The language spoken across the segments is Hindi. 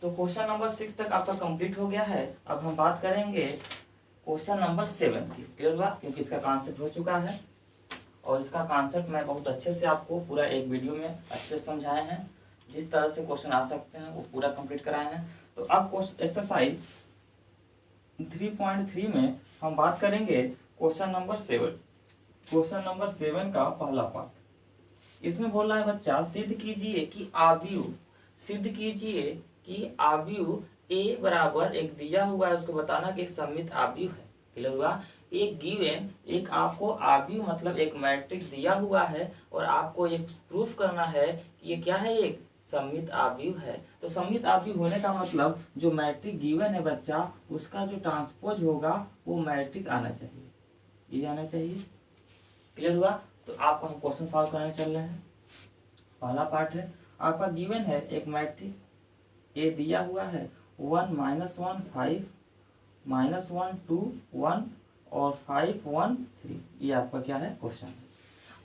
तो क्वेश्चन नंबर 6 तक आपका कंप्लीट हो गया है। अब हम बात करेंगे क्वेश्चन नंबर 7 की। क्लियर हुआ? क्योंकि इसका कॉन्सेप्ट हो चुका है और इसका कॉन्सेप्ट मैं बहुत अच्छे से आपको पूरा एक वीडियो में अच्छे से समझाए हैं। जिस तरह से क्वेश्चन आ सकते हैं वो पूरा कंप्लीट कराए हैं। तो अब एक्सरसाइज 3.3 में हम बात करेंगे क्वेश्चन नंबर 7। क्वेश्चन नंबर 7 का पहला पार्ट। इसमें बोल रहा है बच्चा, सिद्ध कीजिए कि आव्यूह ए बराबर एक दिया हुआ है, उसको बताना कि एक सममित आव्यूह है। क्लियर हुआ? एक गिवन, एक आपको आव्यूह मतलब एक मैट्रिक्स दिया हुआ है और आपको एक प्रूफ करना है कि ये क्या है, एक सममित आव्यूह है। तो सममित आव्यूह होने का मतलब जो मैट्रिक्स गिवन है बच्चा, उसका जो ट्रांसपोज होगा वो मैट्रिक्स आना चाहिए, ये आना चाहिए। क्लियर हुआ? तो आपको हम क्वेश्चन सॉल्व करने चल रहे हैं। पहला पार्ट है, आपका गिवन है एक मैट्रिक्स ए दिया हुआ है 1 -1 5 -1 2 1 और 5 1 3। ये आपका क्या है, क्वेश्चन है।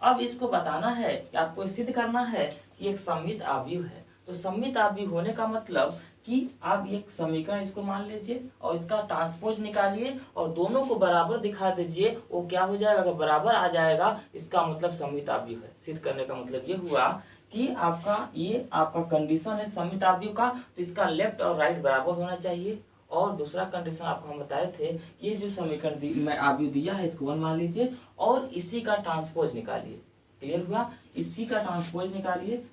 अब इसको बताना है कि आपको सिद्ध करना है कि एक सममित आव्यूह है। तो सममित आव्यूह होने का मतलब कि आप एक समीकरण इसको मान लीजिए और इसका ट्रांसपोज निकालिए और दोनों को बराबर दिखा दीजिए। वो क्या हो जाएगा, अगर बराबर आ जाएगा इसका मतलब सममित आव्यूह है। सिद्ध करने का मतलब ये हुआ कि आपका कंडीशन है सममित आव्यूह का, तो इसका लेफ्ट और राइट बराबर होना चाहिए। और दूसरा कंडीशन आपको हम बताए थे, ये जो समीकरण मैं आव्यूह दिया है इसको 1 मान लीजिए और इसी का ट्रांसपोज निकालिए। क्लियर हुआ? इसी का ट्रांसपोज निकालिए,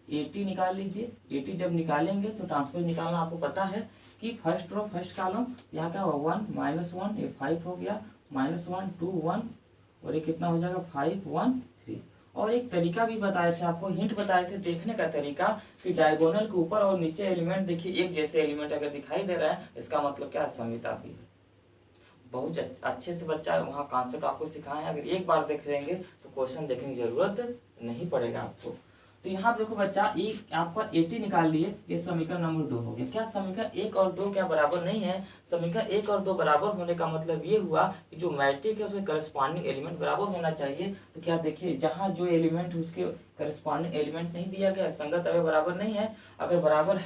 80 निकाल लीजिए। 80 जब निकालेंगे तो ट्रांसपोज निकालना आपको पता है कि फर्स्ट रो फर्स्ट कॉलम, यहाँ क्या हुआ 1 -1, ये 5 हो गया, -1 2 1 और ये कितना हो जाएगा 5 1 3। और एक तरीका भी बताए थे आपको, हिंट बताए थे देखने का तरीका कि डायगोनल के ऊपर और नीचे एलिमेंट देखिए एक जैसे एलिमेंट अगर दिखाई दे रहा है, इसका मतलब क्या है, सममित आव्यूह है। बहुत अच्छे से बच्चा वहाँ कॉन्सेप्ट आपको सिखाए हैं। अगर एक बार देख लेंगे तो क्वेश्चन देखने की जरूरत नहीं पड़ेगा आपको। तो यहाँ देखो बच्चा, एक आपका 80 निकाल लिए, ये समीकरण नंबर 2 हो गया। क्या समीकरण 1 और 2 क्या बराबर नहीं है? समीकरण 1 और 2 बराबर होने का मतलब ये हुआ कि जो मैट्रिक्स है उसके करस्पॉन्डिंग एलिमेंट बराबर होना चाहिए। तो क्या देखिए, जहाँ जो एलिमेंट उसके करस्पॉन्डिंग एलिमेंट नहीं दिया गया, संगत अगर बराबर नहीं है, अगर बराबर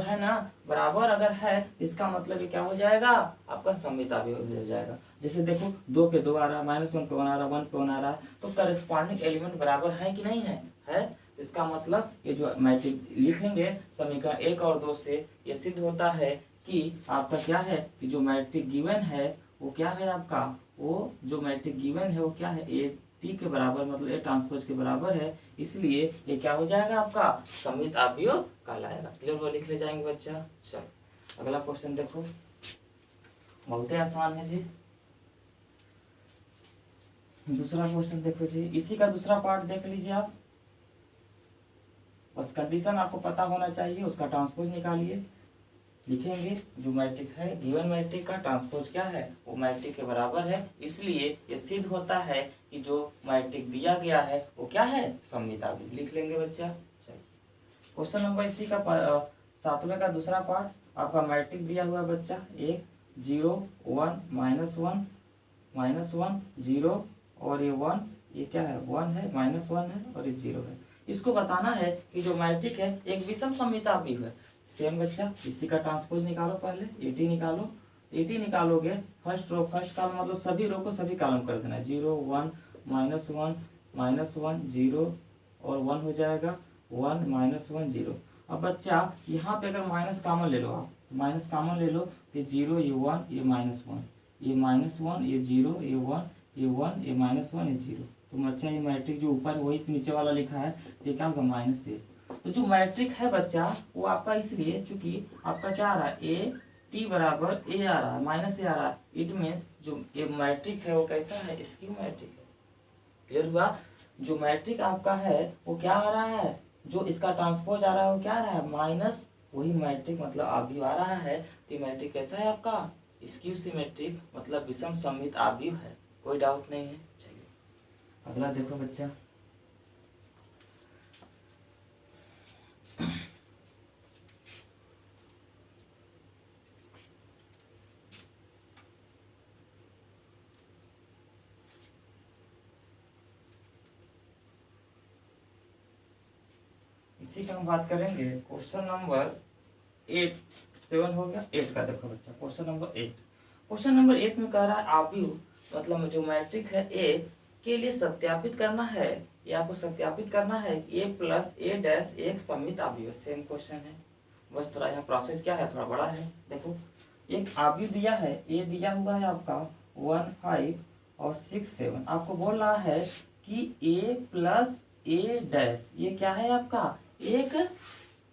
है ना, बराबर अगर है इसका मतलब ये क्या हो जाएगा, आपका सममित आव्यूह हो जाएगा। जैसे देखो 2 पे 2 आ रहा है, -1 पे 1 आ रहा है, 1 पे 1 आ रहा है, तो करस्पॉन्डिंग एलिमेंट बराबर है कि नहीं है? इसका मतलब ये जो मैट्रिक्स लिखेंगे समीकरण 1 और 2 से ये सिद्ध होता है कि आपका क्या है, कि जो मैट्रिक्स गिवन है वो क्या है आपका, वो जो मैट्रिक्स गिवन है वो क्या है, ए टी के बराबर मतलब ए ट्रांसपोज के बराबर है। इसलिए ये क्या हो जाएगा, आपका सममित आव्यूह कहलाएगा। क्लियर? वो लिख ले जाएंगे बच्चा। चलो अगला क्वेश्चन देखो, बहुत ही आसान है जी। दूसरा क्वेश्चन देखो जी, इसी का दूसरा पार्ट देख लीजिए आप। बस कंडीशन आपको पता होना चाहिए, उसका ट्रांसपोज निकालिए। लिखेंगे जो मैट्रिक्स है, गिवन मैट्रिक्स का ट्रांसपोज क्या है, वो मैट्रिक्स के बराबर है। इसलिए ये सिद्ध होता है कि जो मैट्रिक्स दिया गया है वो क्या है, सममित आव्यूह। लिख लेंगे बच्चा। चलिए क्वेश्चन नंबर इसी का 7वें का दूसरा पार्ट। आपका मैट्रिक्स दिया हुआ है बच्चा, 1 0 1 -1 0 और ये 1, ये क्या है 1 है, -1 है और ये 0 है। इसको बताना है कि जो मैट्रिक्स है एक विषम सममित आव्यूह है। सेम बच्चा, इसी का ट्रांसपोज निकालो, पहले 80 निकालो। 80 निकालोगे फर्स्ट रो फर्स्ट कॉलम मतलब सभी रो को सभी कॉलम कर देना, 0 1 -1 0 और 1 हो जाएगा 1 -1 0। अब बच्चा यहाँ पे अगर माइनस कॉमन ले लो, आप माइनस कॉमन ले लो, ये 0 ये 1 ये -1, ये -1 ये 0 ये 1 ये 1 ये -1 ये 0। तो बच्चा ये मैट्रिक्स जो ऊपर वही नीचे वाला लिखा है, ये क्या होगा -1। तो जो मैट्रिक्स है बच्चा वो आपका इसलिए चूंकि आपका क्या आ रहा है, ए टी बराबर ए आ रहा है, -a आ रहा है। इट मीन्स जो ये मैट्रिक्स है वो कैसा है, स्क्यू मैट्रिक्स है। क्लियर हुआ? जो मैट्रिक्स आपका है वो क्या आ रहा है, जो इसका ट्रांसपोज आ रहा है वो क्या आ रहा है, माइनस वही मैट्रिक्स मतलब आव्यूह आ रहा है। तो मैट्रिक्स कैसा है आपका, स्क्यू सिमेट्रिक मतलब विषम सममित आव्यूह है। कोई डाउट नहीं है। चलिए अगला देखो बच्चा, इसी का हम बात करेंगे क्वेश्चन नंबर 8 7 हो गया। 8 का देखो बच्चा क्वेश्चन नंबर 8। क्वेश्चन नंबर 8 में कह रहा है आव्यूह मतलब जो मैट्रिक है ए के लिए सत्यापित करना है, या आपको सत्यापित करना है ए प्लस ए डैश एक सममित आव्यूह। सेम क्वेश्चन है, बस थोड़ा यहाँ प्रोसेस क्या है, थोड़ा बड़ा है। देखो एक आव्यूह दिया है, ए दिया हुआ है आपका 1 5 और 6 7। आपको बोल रहा है कि ए प्लस ए डैश ये क्या है आपका एक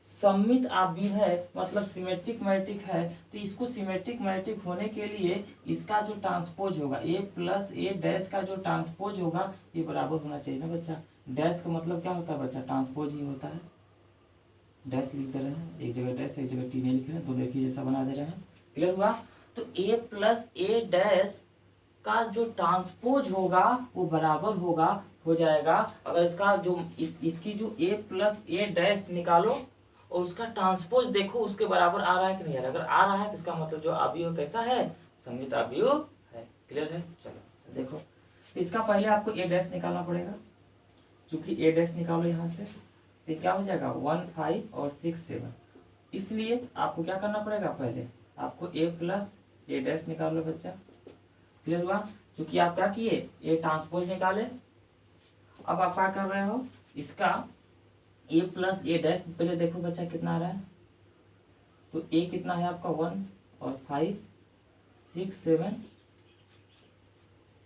सममित आव्यूह है, मतलब सिमेट्रिक मैट्रिक है। तो इसको सिमेट्रिक मैट्रिक होने के लिए इसका जो ट्रांसपोज होगा ए प्लस ए डैश का जो ट्रांसपोज होगा ये बराबर होना चाहिए ना बच्चा। डैश का मतलब क्या होता है बच्चा, ट्रांसपोज ही होता है। डैश लिख दे रहे हैं, एक जगह डैश एक जगह टी नहीं लिख रहे हैं, दोनों एक ही जैसा बना दे रहे हैं। क्लियर हुआ। तो ए प्लस ए डैश का जो ट्रांसपोज होगा वो बराबर होगा हो जाएगा, अगर इसका जो इसकी जो ए प्लस ए डैश निकालो और उसका ट्रांसपोज देखो उसके बराबर आ रहा है कि नहीं आ रहा है। अगर आ रहा है तो इसका मतलब जो आव्यूह कैसा है, सममित आव्यूह है। क्लियर है। चलो देखो इसका पहले आपको ए डैश निकालना पड़ेगा, क्योंकि ए डैश निकालो यहाँ से तो क्या हो जाएगा 1 5 और 6 7। इसलिए आपको क्या करना पड़ेगा, पहले आपको ए प्लस ए डैश निकाल लो बच्चा। क्लियर हुआ। क्योंकि आप क्या किए ए ट्रांसपोज निकाले। अब आप क्या कर रहे हो, इसका ए प्लस ए डैश पहले देखो बच्चा कितना आ रहा है। तो ए कितना है आपका 1 और 5 6 7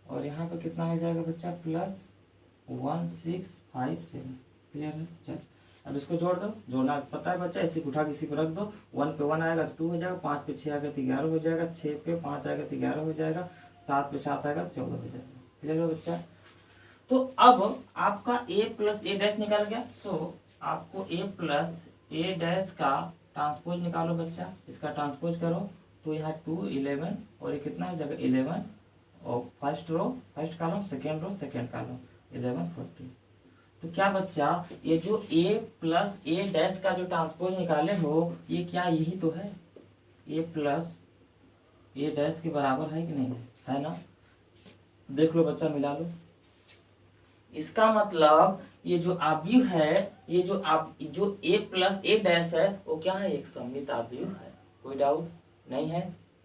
और यहाँ पे कितना हो जाएगा बच्चा प्लस 1 6 5 7। क्लियर है। चल अब इसको जोड़ दो, जोड़ना पता है बच्चा, इसी को उठा किसी पर रख दो। 1 पे 1 आएगा तो 2 हो जाएगा, 5 पे 6 आएगा तो 11 हो जाएगा, 6 पे 5 आएगा तो 11 हो जाएगा, 7 पे 7 आएगा तो 14 हो जाएगा। क्लियर है बच्चा। तो अब आपका ए प्लस ए डैश निकल गया। सो आपको ए प्लस ए डैश का ट्रांसपोज निकालो बच्चा। इसका ट्रांसपोज करो तो यहाँ 2 11 और ये कितना हो जाएगा 11 और first row first column second row second column 11 40। तो क्या बच्चा ये जो ए प्लस ए डैश का जो ट्रांसपोज निकाले हो ये क्या यही तो है, ए प्लस ए डैश के बराबर है कि नहीं है ना। देख लो बच्चा मिला लो। इसका मतलब ये जो आव्यूह है, ये जो ए प्लस ए डैश है वो क्या है, एक सममित आव्यूह है। कोई डाउट नहीं है।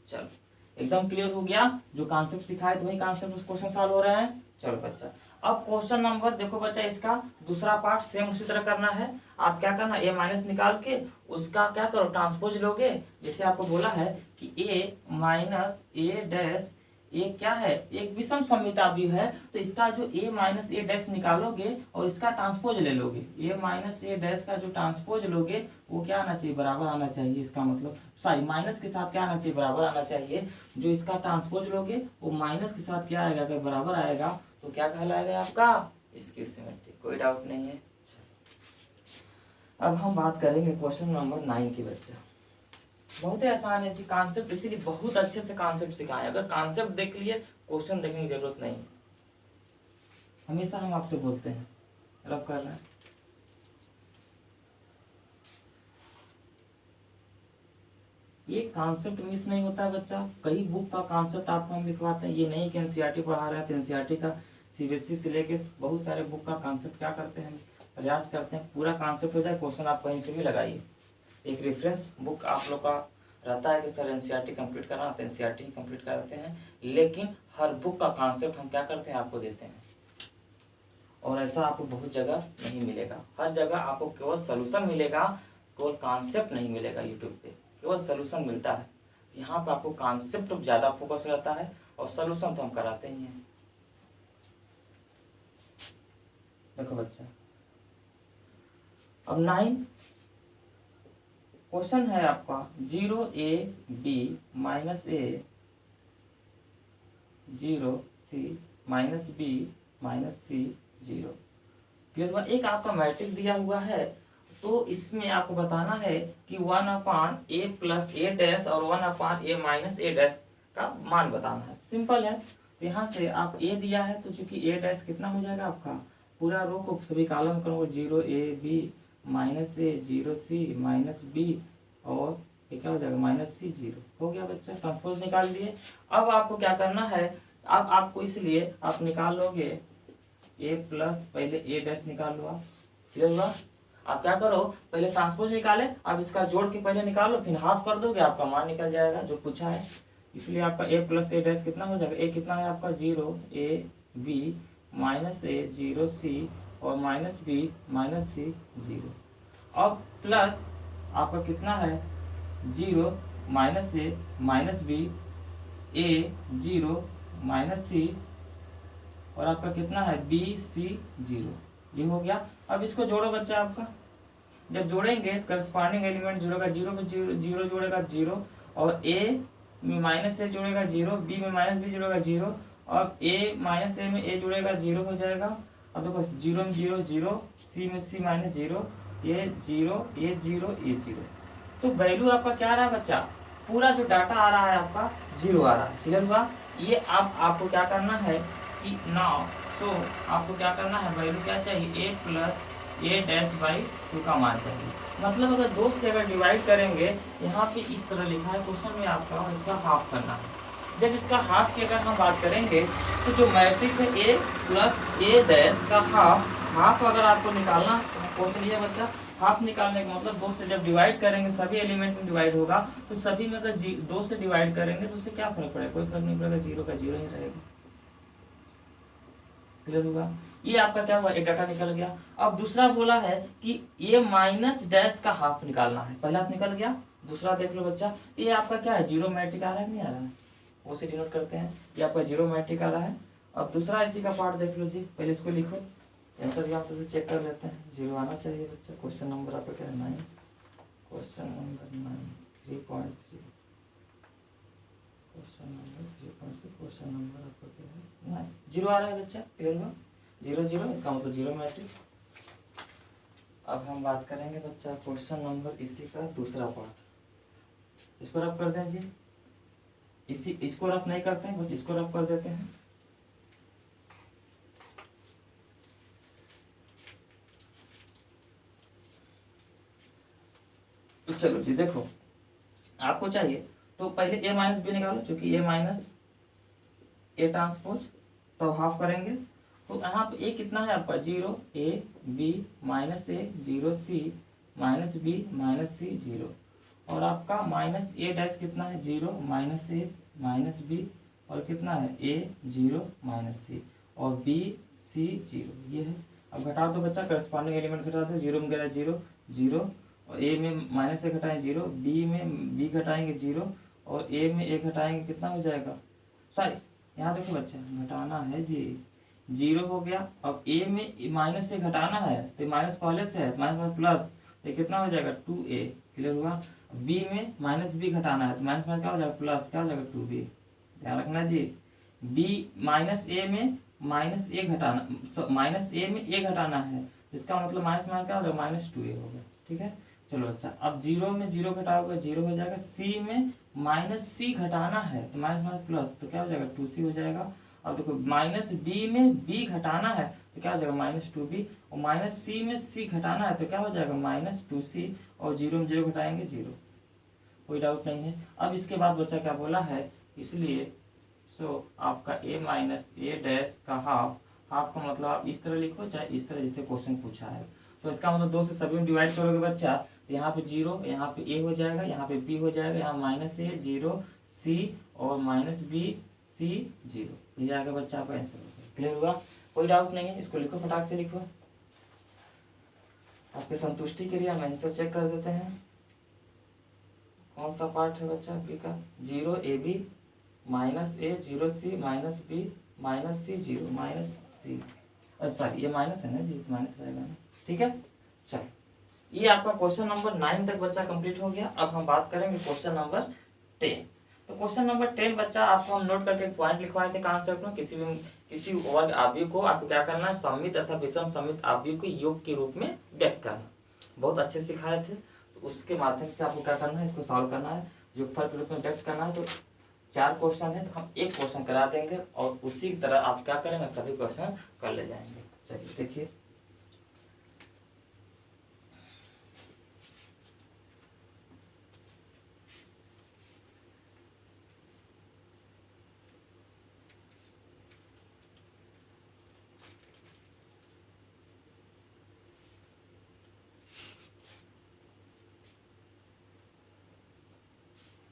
चलो एकदम क्लियर हो गया। जो कॉन्सेप्ट सिखाए तो वही कॉन्सेप्ट क्वेश्चन सॉल्व हो रहे हैं। चलो बच्चा अब क्वेश्चन नंबर देखो बच्चा, इसका दूसरा पार्ट सेम उसी तरह करना है। आप क्या करना, ए माइनस निकाल के उसका क्या करो ट्रांसपोज लोगे। जैसे आपको बोला है कि ए माइनस ए डैश ये क्या है, एक विषम सममित आव्यूह है। तो इसका जो ए माइनस ए डैश निकालोगे और इसका ट्रांसपोज ले लोगे। ए माइनस ए डैश का जो ट्रांसपोज लोगे वो क्या आना चाहिए, बराबर आना चाहिए। इसका मतलब सॉरी माइनस के साथ क्या आना चाहिए, बराबर आना चाहिए। जो इसका ट्रांसपोज लोगे वो माइनस के साथ क्या आएगा, अगर बराबर आएगा तो क्या कहलाएगा आपका इसकी सिमेट्री। कोई डाउट नहीं है। अब हम बात करेंगे क्वेश्चन नंबर 9 की बच्चा। बहुत ही आसान है जी कॉन्सेप्ट, इसीलिए बहुत अच्छे से कॉन्सेप्ट सिखाएं। अगर कॉन्सेप्ट देख लिए क्वेश्चन देखने की जरूरत नहीं है। हमेशा हम आपसे बोलते हैं रब कर रहे हैं। ये कॉन्सेप्ट मिस नहीं होता है बच्चा। कई बुक का कॉन्सेप्ट आपको हम लिखवाते हैं। ये नहीं कि एनसीईआरटी पढ़ा रहे हैं तो एनसीईआरटी का सीबीएसई से लेके बहुत सारे बुक का कॉन्सेप्ट क्या करते हैं, प्रयास करते हैं पूरा कॉन्सेप्ट हो जाए। क्वेश्चन आप कहीं से भी लगाइए। एक रेफरेंस बुक आप लोग का रहता है कि सर एनसीईआरटी कंप्लीट करना, तो एनसीईआरटी ही कंप्लीट कराते हैं। लेकिन हर बुक का कॉन्सेप्ट हम क्या करते हैं, आपको देते हैं। और ऐसा आपको बहुत जगह नहीं मिलेगा। हर जगह आपको केवल सोल्यूशन मिलेगा, केवल कॉन्सेप्ट नहीं मिलेगा। यूट्यूब पे केवल सोल्यूशन मिलता है। यहाँ पर आपको कॉन्सेप्ट ज़्यादा फोकस रहता है और सोल्यूशन तो हम कराते ही हैं। देखो बच्चा अब 9 क्वेश्चन है आपका 0ab माइनस ए 0c माइनस बी माइनस सी 0। क्लियर। एक आपका मैट्रिक्स दिया हुआ है तो इसमें आपको बताना है कि 1/a प्लस ए डैश और 1/a माइनस ए डैश का मान बताना है। सिंपल है। तो यहाँ से आप ए दिया है तो चूंकि ए डैश कितना हो जाएगा आपका, पूरा रो को सभी कॉलम करोगे 0ab माइनस ए 0c माइनस बी और ये क्या हो जाएगा माइनस सी 0 हो गया बच्चा। ट्रांसपोज निकाल दिए। अब आपको क्या करना है, अब आपको इसलिए आप निकाल लोगे ए प्लस पहले ए डैश निकाल लो आप। क्लियर हुआ। आप क्या करो, पहले ट्रांसपोज निकाले, अब इसका जोड़ के पहले निकालो, फिर हाफ कर दोगे, आपका मान निकल जाएगा जो पूछा है। इसलिए आपका a प्लस ए डैश कितना हो जाएगा, a कितना है आपका 0 a b minus A 0 c और माइनस b माइनस c 0। अब प्लस आपका कितना है 0 minus A minus b a 0 minus c और आपका कितना है b c 0, ये हो गया। अब इसको जोड़ो बच्चा, आपका जब जोड़ेंगे करस्पॉन्डिंग एलिमेंट जुड़ेगा 0 में 0 जोड़ेगा 0 और a में माइनस ए जुड़ेगा 0, b में माइनस b जुड़ेगा 0 और a माइनस ए में a जुड़ेगा 0 हो जाएगा। अब देखो 0 में 0 0, c में c माइनस 0, ये 0 ये 0 ये 0। तो वैल्यू आपका क्या आ रहा है बच्चा, पूरा जो डाटा आ रहा है आपका 0 आ रहा है। क्लियर हुआ। ये आपको क्या करना है कि नाउ आपको क्या करना है, वैल्यू क्या चाहिए, a plus A dash by 2 का मान चाहिए। मतलब अगर 2 से अगर डिवाइड करेंगे, यहाँ पे इस तरह लिखा है क्वेश्चन में आपका, इसका हाफ करना है। जब इसका हाफ की अगर हम बात करेंगे तो जो मैट्रिक्स है a प्लस ए डैश का हाफ अगर आपको निकालना क्वेश्चन ये बच्चा, हाफ निकालने का मतलब 2 से जब डिवाइड करेंगे सभी एलिमेंट में डिवाइड होगा, तो सभी में अगर 2 से डिवाइड करेंगे तो उससे क्या फर्क पड़ेगा, कोई फर्क नहीं पड़ेगा, 0 का 0 ही रहेगा। क्लियर होगा। ये आपका क्या हुआ, एक डाटा निकल गया। अब दूसरा बोला है कि ये माइनस डैश का हाफ निकालना है, पहला निकल गया। दूसरा देख लो बच्चा, ये आपका क्या है, जीरो मैट्रिक आ रहा है नहीं आ रहा है, वो से डिनोट करते हैं, ये आपका जीरो मैट्रिक आ रहा है। अब दूसरा इसी का पार्ट देख लो जी, पहले इसको लिखो, आंसर भी आप तो चेक कर लेते हैं, 0 आना चाहिए बच्चा। क्वेश्चन नंबर आपका क्या है 9, question number 9 3.3, question number 3.3, question number आपका क्या है 9, 0 आ रहा है बच्चा। क्लियर हुआ, 0 0 इसका मतलब जीरो मैट्रिक। अब हम बात करेंगे बच्चा क्वेश्चन नंबर इसी का दूसरा पार्ट, इसको रफ कर दें जी, इसको रफ नहीं करते हैं, बस इसको रफ कर देते हैं। तो चलो जी देखो, आपको चाहिए तो पहले a माइनस बी निकालो, क्योंकि a माइनस ए ट्रांसपोज, तो हाफ करेंगे। तो यहाँ पे a कितना है आपका 0 a b minus A 0 c minus b minus c 0 और आपका माइनस ए डैश कितना है 0 माइनस ए माइनस b और कितना है a 0 माइनस c और b c 0, ये है। अब घटा दो बच्चा, करस्पॉन्डिंग एलिमेंट घटा दो, 0 में गया 0 0 और a में माइनस ए घटाएं 0, b में b घटाएंगे 0 और a में a घटाएंगे कितना हो जाएगा, सॉरी यहाँ देखो बच्चा घटाना है जी, 0 हो गया। अब a में माइनस से घटाना है तो माइनस पहले से है, माइनस प्लस, तो कितना हो जाएगा 2a। क्लियर हुआ। b में माइनस b घटाना है तो माइनस क्या हो जाएगा प्लस, क्या हो जाएगा 2b, ध्यान रखना जी। b माइनस a में माइनस a घटाना, माइनस a में a घटाना है, इसका मतलब माइनस माइनस क्या हो जाएगा माइनस 2a हो गया। ठीक है, चलो अच्छा, अब 0 में 0 घटाओगे 0 हो जाएगा, c में माइनस c घटाना है तो माइनस माइनस प्लस, तो क्या हो जाएगा 2c हो जाएगा। अब देखो माइनस b में b घटाना है तो क्या हो जाएगा माइनस 2b और माइनस c में c घटाना है तो क्या हो जाएगा माइनस 2c और 0 में 0 घटाएंगे 0, कोई डाउट नहीं है। अब इसके बाद बच्चा क्या बोला है, इसलिए आपका a माइनस ए डैश का हाफ का मतलब आप इस तरह लिखो चाहे इस तरह, जैसे क्वेश्चन पूछा है। तो इसका मतलब 2 से सभी में डिवाइड करोगे बच्चा, तो यहाँ पे 0, यहाँ पे a हो जाएगा, यहाँ पे b हो जाएगा, यहाँ माइनस ए 0 c और माइनस b c 0, ये जाएगा बच्चा आपका आंसर। क्लियर हुआ, कोई डाउट नहीं है, इसको लिखो फटाक से लिखो। आपके संतुष्टि के लिए हम आंसर चेक कर देते हैं। कौन सा पार्ट है बच्चा बी का, 0 ab माइनस ए 0 c minus b minus c 0 minus c, sorry ये माइनस है ना जी, माइनस रहेगा ना। ठीक है, चलो ये आपका क्वेश्चन नंबर 9 तक बच्चा कंप्लीट हो गया। अब हम बात करेंगे क्वेश्चन नंबर 10। तो क्वेश्चन नंबर 10 बच्चा आपको हम नोट करके एक पॉइंट लिखवाए थे कॉन्सेप्ट में, किसी वर्ग आव्यूह को आपको क्या करना है, सममित तथा विषम सममित आव्यूह को योग के रूप में व्यक्त करना। बहुत अच्छे सिखाए थे, तो उसके माध्यम से आपको क्या करना है, इसको सॉल्व करना है, योगफल के रूप में व्यक्त करना है। तो 4 क्वेश्चन है, तो हम एक क्वेश्चन करा देंगे और उसी तरह आप क्या करेंगे, सभी क्वेश्चन कर ले जाएंगे। चलिए देखिए,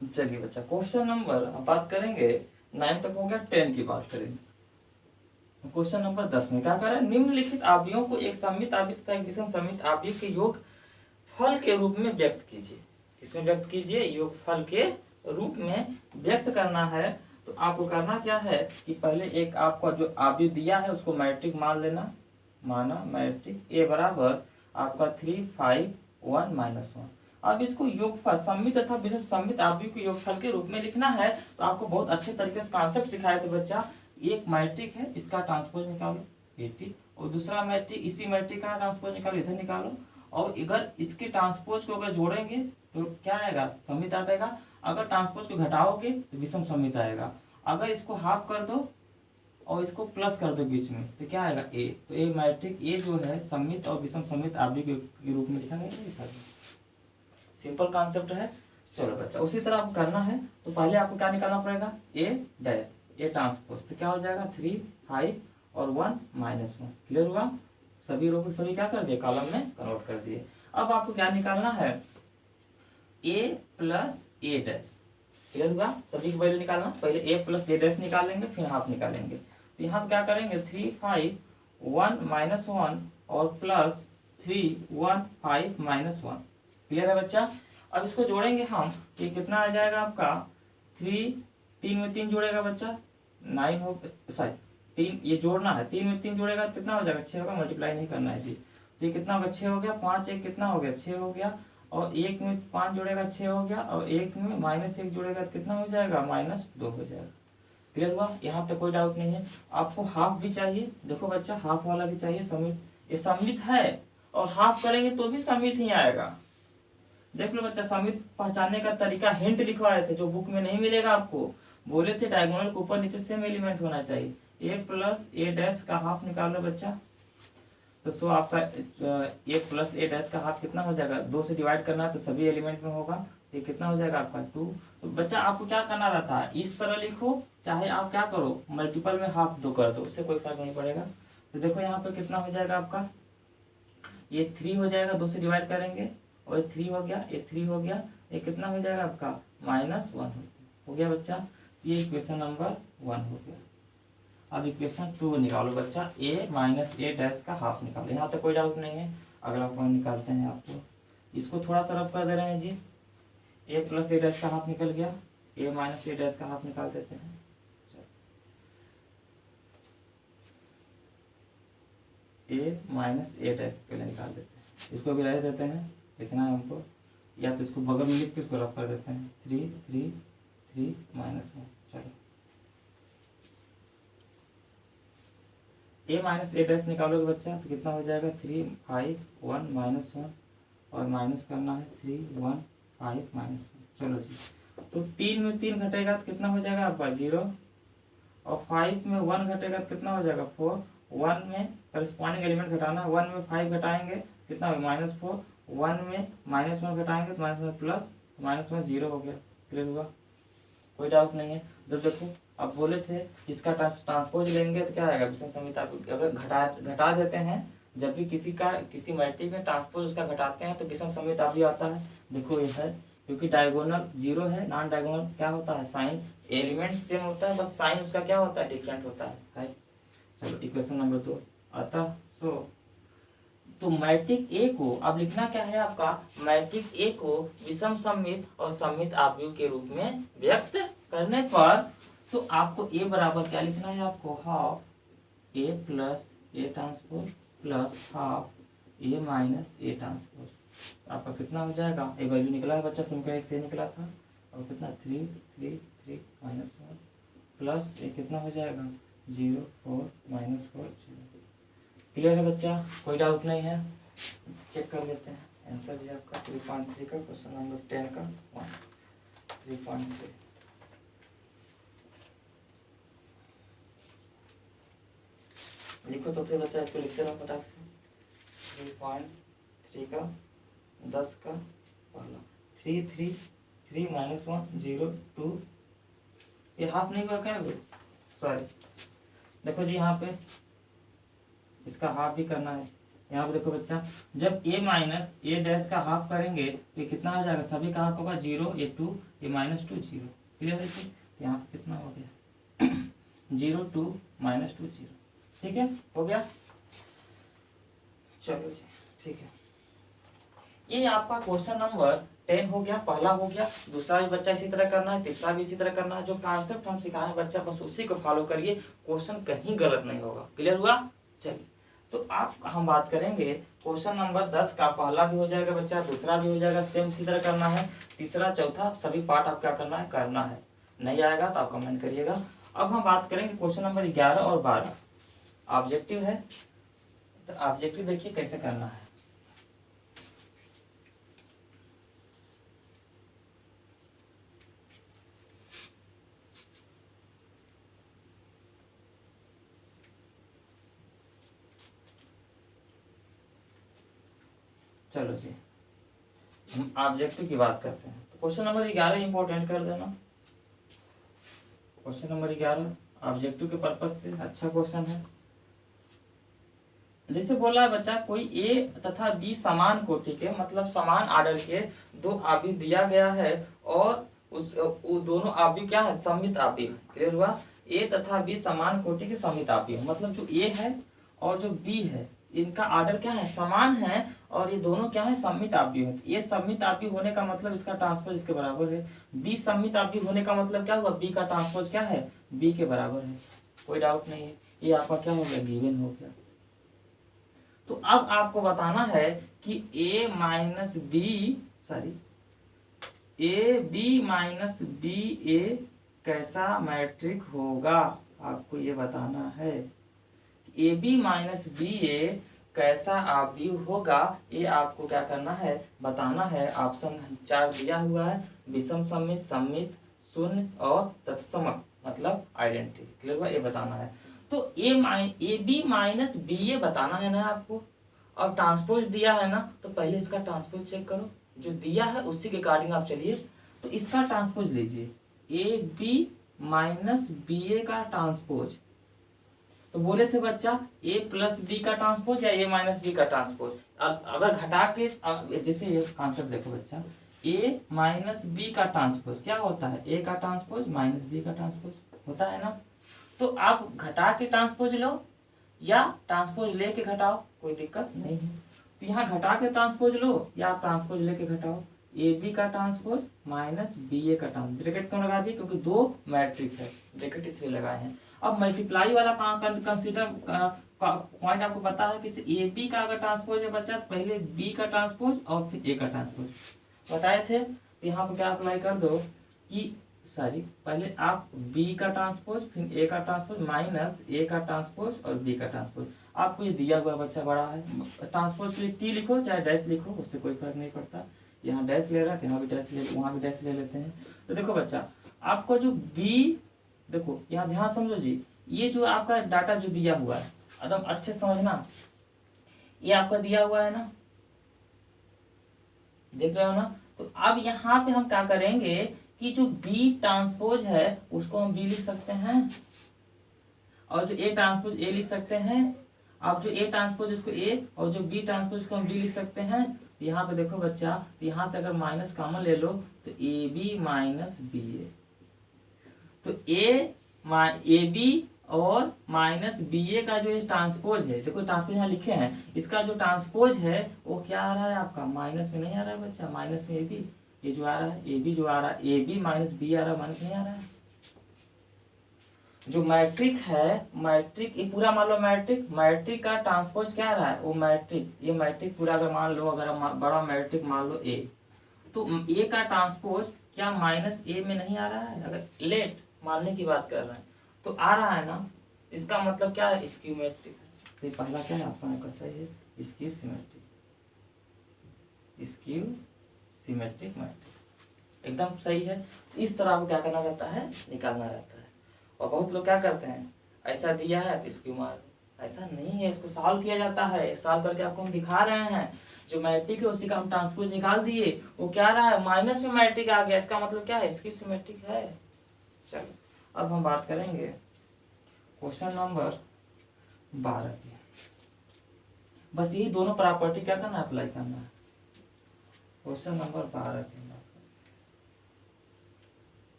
चलिए बच्चा क्वेश्चन नंबर अब बात करेंगे 9 तक हो गया, 10 की बात करेंगे। क्वेश्चन नंबर 10 में क्या कर रहा है, निम्नलिखित आवयवों को एक सममित आवयव तथा एक विषम सममित आवयव के योग फल के रूप में व्यक्त कीजिए। किसमें व्यक्त कीजिए, योग फल के रूप में व्यक्त करना है। तो आपको करना क्या है कि पहले एक आपका जो आवयव दिया है उसको मैट्रिक मान लेना, माना मैट्रिक ए बराबर आपका 3 5 1 -1। अब इसको योगफल सममित तथा विषम सममित आवयव के योगफल के रूप में लिखना है। तो आपको बहुत अच्छे तरीके से कॉन्सेप्ट सिखाए थे बच्चा। एक मैट्रिक है, इसका ट्रांसपोज निकालो 80, और दूसरा मैट्रिक इसी मैट्रिक का ट्रांसपोज निकालो, इधर निकालो। और अगर इसके ट्रांसपोज को अगर जोड़ेंगे तो क्या आएगा, सममित आ जाएगा। अगर ट्रांसपोज को घटाओगे तो विषम सममित आएगा। अगर इसको हाफ कर दो और इसको प्लस कर दो बीच में तो क्या आएगा, ए। तो ए मैट्रिक ए जो है सममित और विषम सममित आवयव के रूप में लिखा गया। सिंपल कॉन्सेप्ट है। चलो बच्चा उसी तरह आपको करना है। तो पहले आपको क्या निकालना पड़ेगा, ए डैश ए ट्रांसपोज, तो क्या हो जाएगा 3 5 और 1 -1। क्लियर हुआ, सभी रो को सभी क्या कर दिए, कॉलम में कन्वर्ट कर दिए। अब आपको क्या निकालना है, ए प्लस ए डैश। क्लियर हुआ, सभी की वैल्यू निकालना। पहले ए प्लस ए डैश निकालेंगे फिर हाफ निकालेंगे। तो यहाँ क्या करेंगे 3 5 1 -1 और प्लस 3 1 5 -1। क्लियर है बच्चा। अब इसको जोड़ेंगे हम, ये कितना आ जाएगा आपका 3 3 में 3 जोड़ेगा बच्चा 9 हो, सॉरी 3 ये जोड़ना है, 3 में 3 जोड़ेगा कितना हो जाएगा 6 होगा, मल्टीप्लाई नहीं करना है जी। तो ये कितना होगा 6 हो गया, 5 1 कितना हो गया 6 हो गया, और 1 में 5 जोड़ेगा 6 हो गया, और 1 में -1 जोड़ेगा तो कितना हो जाएगा -2 हो जाएगा। क्लियर हुआ, यहाँ पे कोई डाउट नहीं है। आपको हाफ भी चाहिए, देखो बच्चा हाफ वाला भी चाहिए, सममित, ये सममित है और हाफ करेंगे तो भी सममित ही आएगा। देख लो बच्चा, सममित पहचानने का तरीका हिंट लिखवाए थे जो बुक में नहीं मिलेगा आपको। बोले थे डायगोनल के ऊपर नीचे सेम एलिमेंट होना चाहिए। ए प्लस ए डैश का हाफ निकाल लो बच्चा, तो सो आपका ए प्लस ए डैश का हाफ कितना हो जाएगा, 2 से डिवाइड करना है तो सभी एलिमेंट में होगा, ये कितना हो जाएगा आपका 2। तो बच्चा आपको क्या करना रहता है, इस तरह लिखो, चाहे आप क्या करो मल्टीपल में हाफ 2 कर दो, उससे कोई फर्क नहीं पड़ेगा। तो देखो यहाँ पे कितना हो जाएगा आपका, ये 3 हो जाएगा, 2 से डिवाइड करेंगे और 3 हो गया, ये 3 हो गया, ये कितना हो जाएगा आपका -1 हो गया बच्चा। ये इक्वेशन नंबर 1 हो गया। अब इक्वेशन 2 निकालो बच्चा, a माइनस ए डैश का हाफ निकालो। यहाँ तक कोई डाउट नहीं है। अगला पॉइंट निकालते हैं आपको, इसको थोड़ा सा रफ कर दे रहे हैं जी। a प्लस ए डैश का हाफ निकल गया, a माइनस ए डैश का हाफ निकाल देते हैं। a माइनस ए डैश पहले निकाल देते हैं, इसको भी रह देते हैं, लिखना है हमको, या तो इसको बगल में लिख के इसको रफ कर देते हैं। 3 3 3 -1। चलो a माइनस ए डैश निकालोगे बच्चा तो कितना हो जाएगा 3 5 1 -1, और माइनस करना है 3 1 5 -1। चलो जी, तो 3 में 3 घटेगा तो कितना हो जाएगा आपका 0, और 5 में 1 घटेगा तो कितना हो जाएगा 4। 1 में करस्पॉन्डिंग एलिमेंट घटाना, 1 में 5 घटाएंगे कितना होगा -4, 1 में -1 घटाएंगे तो -1 प्लस -1 0 हो गया। क्लियर हुआ, कोई डाउट नहीं है। जब देखो अब बोले थे इसका ट्रांसपोज लेंगे तो क्या आएगा, विषम सममित आवयव। अगर घटा देते हैं, जब भी किसी मैट्रिक में ट्रांसपोज उसका घटाते हैं तो विषम सममित आवयव आता है। देखो ये है, क्योंकि डायगोनल 0 है, नॉन डायगोनल क्या होता है, साइन एलिमेंट सेम होता है, बस साइन उसका क्या होता है, डिफरेंट होता है। चलो इक्वेशन नंबर 2, अतः तो मैट्रिक ए को अब लिखना क्या है आपका, मैट्रिक ए को विषम सममित और सममित आवयव के रूप में व्यक्त करने पर तो आपको ए बराबर क्या लिखना है, आपको half A plus A transpose plus half A minus A transpose. आपका कितना हो जाएगा, ए वैल्यू निकला है बच्चा, समीकरण 1 से निकला था, और कितना 3 3 3 -1 प्लस ये कितना हो जाएगा 0 4 -4 0। क्लियर है बच्चा, कोई डाउट नहीं है। चेक कर लेते हैं आंसर भी आपका 3.3 का क्वेश्चन नंबर 10 का 3.3। लिखो तो थे बच्चा, इसको लिखते रहो फटाक से। 3.3 का 10 का पहला 3 3 3 -1 0 2, ये हाफ नहीं हुआ क्या, सॉरी। देखो जी यहाँ पे इसका हाफ भी करना है, यहाँ पे देखो बच्चा, जब a माइनस ए डैश का हाफ करेंगे तो ये कितना हो जाएगा, सभी का हाफ होगा 0, ये 2, ये -2 0। क्लियर है? तो यहाँ पे कितना हो गया 0 2 -2 0। ठीक है, हो गया। चलो जी, ठीक है, ये आपका क्वेश्चन नंबर 10 हो गया, पहला हो गया। दूसरा भी बच्चा इसी तरह करना है, तीसरा भी इसी तरह करना है। जो कॉन्सेप्ट हम सिखाए हैं बच्चा बस उसी को फॉलो करिए, क्वेश्चन कहीं गलत नहीं होगा। क्लियर हुआ? चलिए, तो आप हम बात करेंगे क्वेश्चन नंबर 10 का। पहला भी हो जाएगा बच्चा, दूसरा भी हो जाएगा, सेम इसी तरह करना है। तीसरा चौथा सभी पार्ट आप क्या करना है। नहीं आएगा तो आप कमेंट करिएगा। अब हम बात करेंगे क्वेश्चन नंबर 11 और 12। ऑब्जेक्टिव है, तो ऑब्जेक्टिव देखिए कैसे करना है। चलो जी, हम ऑब्जेक्टिव की बात करते हैं। तो क्वेश्चन नंबर 11 इंपॉर्टेंट कर देना। क्वेश्चन नंबर 11 ऑब्जेक्टिव के पर्पज से अच्छा क्वेश्चन है। जैसे बोला है बच्चा, कोई ए तथा बी समान कोटि के, मतलब समान आर्डर के दो आव्यूह दिया गया है और वो दोनों आव्यूह क्या है, सममित आव्यूह। क्लियर हुआ? ए तथा बी समान कोटि के सममित आव्यूह, मतलब जो ए है और जो बी है इनका आर्डर क्या है, समान है, और ये दोनों क्या है, सममित आव्यूह है। ये सममित आव्यूह होने का मतलब इसका ट्रांसपोज इसके बराबर है। बी सममित आव्यूह होने का मतलब क्या हुआ, बी का ट्रांसपोज क्या है, बी के बराबर है। कोई डाउट नहीं है, ये आपका क्या हो गया, गिवन हो गया। तो अब आपको बताना है कि ए बी माइनस बी ए कैसा मैट्रिक होगा। आपको ये बताना है ए बी माइनस बी ए कैसा आव्यूह होगा। ये आपको क्या करना है, बताना है। ऑप्शन 4 दिया हुआ है, विषम सममित, सममित, शून्य और तत्समक, मतलब आइडेंटिटी। क्लियर हुआ? ये बताना है। तो ए बी माइनस बी ए बताना है ना आपको, और ट्रांसपोज दिया है ना, तो पहले इसका ट्रांसपोज चेक करो। जो दिया है उसी के अकॉर्डिंग आप चलिए। तो इसका ट्रांसपोज लीजिए, ए बी माइनस बी ए का ट्रांसपोज। तो बोले थे बच्चा ए प्लस बी का ट्रांसपोज या ए माइनस बी का ट्रांसपोज। अगर घटा के, जैसे ये कॉन्सेप्ट देखो बच्चा, ए माइनस बी का ट्रांसपोज क्या होता है, ए का ट्रांसपोज माइनस बी का ट्रांसपोज होता है ना। तो आप घटा के ट्रांसपोज लो या ट्रांसपोज लेके घटाओ, कोई दिक्कत नहीं है। तो यहाँ घटा के ट्रांसपोज लो या आप ट्रांसपोज लेके घटाओ। ए बी का ट्रांसपोज माइनस बी ए का ट्रांसपोज। ब्रैकेट क्यों लगा दिए, क्योंकि दो मैट्रिक है, ब्रैकेट इसलिए लगाए हैं। अब मल्टीप्लाई वाला कंसीडर पॉइंट आपको पता है कि ए बी का अगर ट्रांसपोज है बच्चा, तो पहले बी का ट्रांसपोज और फिर ए का ट्रांसपोज बताए थे। तो यहाँ पर क्या अप्लाई कर दो कि पहले आप b का ट्रांसपोज, फिर a का ट्रांसपोज, माइनस a का ट्रांसपोज और b का ट्रांसपोज। आपको ये दिया हुआ बच्चा बड़ा है, ट्रांसपोज के लिए t लिखो चाहे डैश लिखो, उससे कोई फर्क नहीं पड़ता। यहाँ डैश ले रहा है, यहाँ भी डैश ले, वहाँ भी डैश ले लेते हैं। तो देखो बच्चा, आपको जो b, देखो यहाँ ध्यान समझो जी, ये जो आपका डाटा जो दिया हुआ है एकदम अच्छे समझना, ये आपका दिया हुआ है ना, देख रहे हो ना। तो अब यहाँ पे हम क्या करेंगे कि जो B ट्रांसपोज है उसको हम B लिख सकते हैं, और जो A ट्रांसपोज A लिख सकते हैं। अब जो A ट्रांसपोज इसको A और जो B ट्रांसपोज को हम B लिख सकते हैं। यहाँ पे देखो बच्चा, यहाँ से अगर माइनस कॉमन ले लो तो AB माइनस बी ए, तो ए बी और माइनस बी ए का जो ट्रांसपोज है, देखो ट्रांसपोज यहाँ लिखे हैं, इसका जो ट्रांसपोज है वो क्या आ रहा है आपका, माइनस में नहीं आ रहा है बच्चा, माइनस में ए बी, ये जो आ रहा है ए बी, जो आ रहा है ए बी माइनस बी आ रहा है, माइनस नहीं आ रहा है। जो मैट्रिक है, मैट्रिक ये पूरा मान लो, मैट्रिक का ट्रांसपोज क्या आ रहा है, वो मैट्रिक, ये मैट्रिक पूरा अगर मान लो, अगर बड़ा मैट्रिक मान लो ए, तो ए का ट्रांसपोज क्या माइनस ए में नहीं आ रहा है। अगर लेट मानने की बात कर रहे हैं तो आ रहा है ना, इसका मतलब क्या है, स्क्यू मैट्रिक। तो पहला क्या है ऑप्शन का सही है, skew symmetric, skew symmetric matric एकदम सही है। इस तरह आपको क्या करना रहता है, निकालना रहता है। और बहुत लोग क्या करते हैं, ऐसा दिया है तो स्क्यू मार, ऐसा नहीं है, इसको सॉल्व किया जाता है। सॉल्व करके आपको हम दिखा रहे हैं, जो मैट्रिक है उसी का हम ट्रांसपोज निकाल दिए, वो क्या रहा है, माइनस में मैट्रिक आ गया, इसका मतलब क्या है, स्क्यू सिमेट्रिक है। चलो अब हम बात करेंगे क्वेश्चन नंबर 12 की। बस यही दोनों प्रॉपर्टी क्या करना है, अप्लाई करना है। क्वेश्चन नंबर 12 के अंदर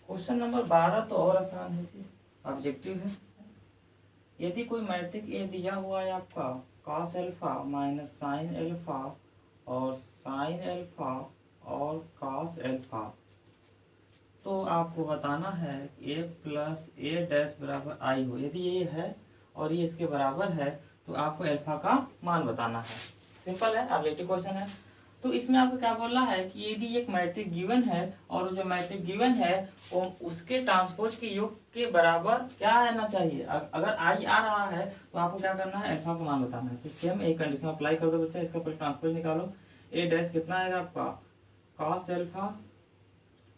क्वेश्चन नंबर 12 तो और आसान है जी, ऑब्जेक्टिव है। यदि कोई मैट्रिक ए दिया हुआ है आपका cos alpha minus sine alpha और साइन अल्फा और cos अल्फा, तो आपको बताना है a प्लस ए डैश बराबर आई हो। यदि ये है और ये इसके बराबर है तो आपको अल्फा का मान बताना है। सिंपल है, ऑब्जेक्टिव क्वेश्चन है। तो इसमें आपको क्या बोलना है कि यदि एक मैट्रिक गिवन है और जो मैट्रिक गिवन है वो उसके ट्रांसपोज के योग के बराबर क्या आना चाहिए। अगर आई आ रहा है तो आपको क्या करना है, अल्फा का मान बताना है। तो सेम एक कंडीशन अप्लाई कर दो बच्चा, इसका पहले ट्रांसपोज निकालो। ए डैश कितना आएगा आपका cos alpha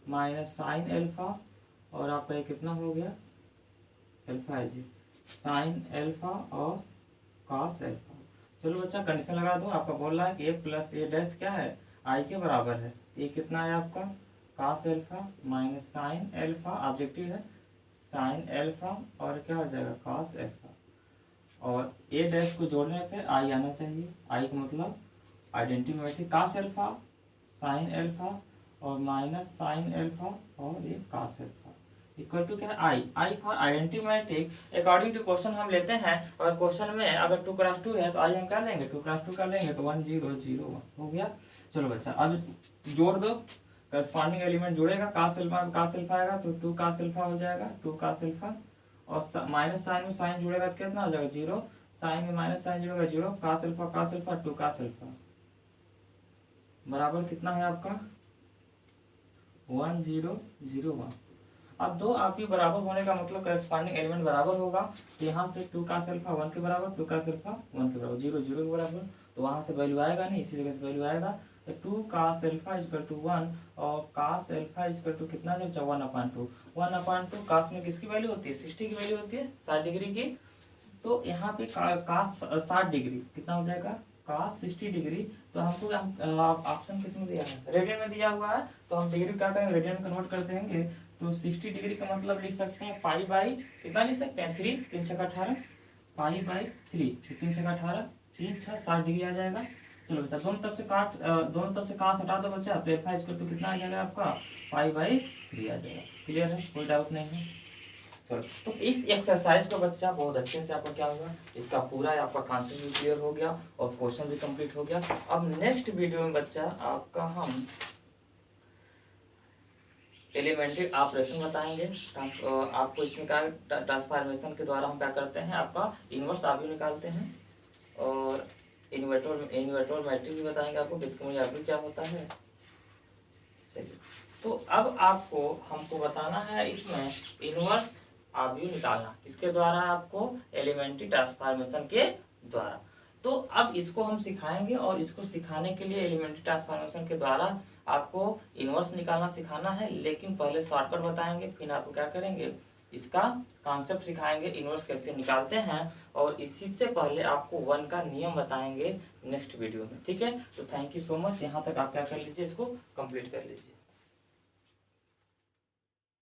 minus sine alpha और आपका ये कितना हो गया, अल्फा है जी, साइन अल्फा और cos अल्फा। चलो बच्चा कंडीशन लगा दूं, आपका बोल रहा है कि ए प्लस ए डैश क्या है, आई के बराबर है। ये कितना है आपका cos alpha minus sine alpha, objective है, साइन अल्फा और क्या हो जाएगा cos अल्फा। और ए डैश को जोड़ने पे आई आना चाहिए। आई का मतलब identity matrix cos alpha sine alpha और माइनस साइन अल्फा और ये cos अल्फा इक्वल टू क्या है, I for identity matrix according to question हम लेते हैं। और क्वेश्चन में अगर 2x2 है तो आई हम क्या लेंगे, 2x2 कर लेंगे तो 1 0 0 1 हो गया। चलो बच्चा अब जोड़ दो, करस्पॉन्डिंग एलिमेंट जुड़ेगा, cos अल्फा आएगा तो 2 cos अल्फा हो जाएगा, 2 cos अल्फा और माइनस साइन में साइन जुड़ेगा तो कितना हो जाएगा 0, साइन में माइनस साइन जुड़ेगा 0, cos अल्फा 2 cos अल्फा बराबर कितना है आपका 1 0 0 1। अब दो आपकी बराबर होने का मतलब करस्पॉन्डिंग एलिमेंट बराबर होगा, तो यहाँ से 2 cos अल्फा 1 के बराबर, 2 cos अल्फा 1 के बराबर, 0 0 के बराबर, तो वहाँ से वैल्यू आएगा नहीं, इसी जगह से वैल्यू आएगा। तो 2 cos अल्फा इक्वल टू 1 और cos अल्फा इक्वल टू कितना जब 1/2, 1/2 cos में किसकी वैल्यू होती है, 60 की वैल्यू होती है, 60 डिग्री की। तो यहाँ पे cos 60 डिग्री कितना हो जाएगा cos 60 डिग्री। तो हमको ऑप्शन कितने दिया है, रेडियन में दिया हुआ है, तो हम डिग्री क्या करेंगे, रेडियन कन्वर्ट कर देंगे। तो 60 डिग्री का मतलब लिख सकते हैं पाई बाई कितना लिख सकते हैं 3, 3 6 18 पाई बाई 3, 3 6 18 3 6 60 डिग्री आ जाएगा। चलो बच्चा दोनों तरफ से cos हटा दो बच्चा, तो अल्फा इक्वल टू कितना आ जाएगा आपका पाई बाई 3 आ जाएगा। क्लियर है, कोई डाउट नहीं है। चलो तो इस एक्सरसाइज को बच्चा बहुत अच्छे से आपका क्या होगा, इसका पूरा आपका कॉन्सेप्ट भी क्लियर हो गया और क्वेश्चन भी कंप्लीट हो गया। अब नेक्स्ट वीडियो में बच्चा आपका हम एलिमेंट्री ऑपरेशन बताएंगे। आपको इसमें क्या ट्रांसफॉर्मेशन के द्वारा हम क्या करते हैं, आपका इन्वर्स आव्यूह निकालते हैं और इन्वर्टर मैट्रिक्स भी बताएंगे आपको, डिस्क्रिमिनेंट आव्यूह क्या होता है। चलिए तो अब आपको हमको बताना है इसमें इन्वर्स आव्यूह निकालना, किसके द्वारा, आपको एलिमेंट्री ट्रांसफॉर्मेशन के द्वारा। तो अब इसको हम सिखाएंगे और इसको सिखाने के लिए एलिमेंट्री ट्रांसफॉर्मेशन के द्वारा आपको इन्वर्स निकालना सिखाना है। लेकिन पहले शॉर्टकट बताएंगे, फिर आपको क्या करेंगे, इसका कॉन्सेप्ट सिखाएंगे, इन्वर्स कैसे निकालते हैं, और इसी से पहले आपको 1 का नियम बताएंगे नेक्स्ट वीडियो में। ठीक है, तो थैंक यू सो मच। यहाँ तक आप क्या कर लीजिए, इसको कंप्लीट कर लीजिए।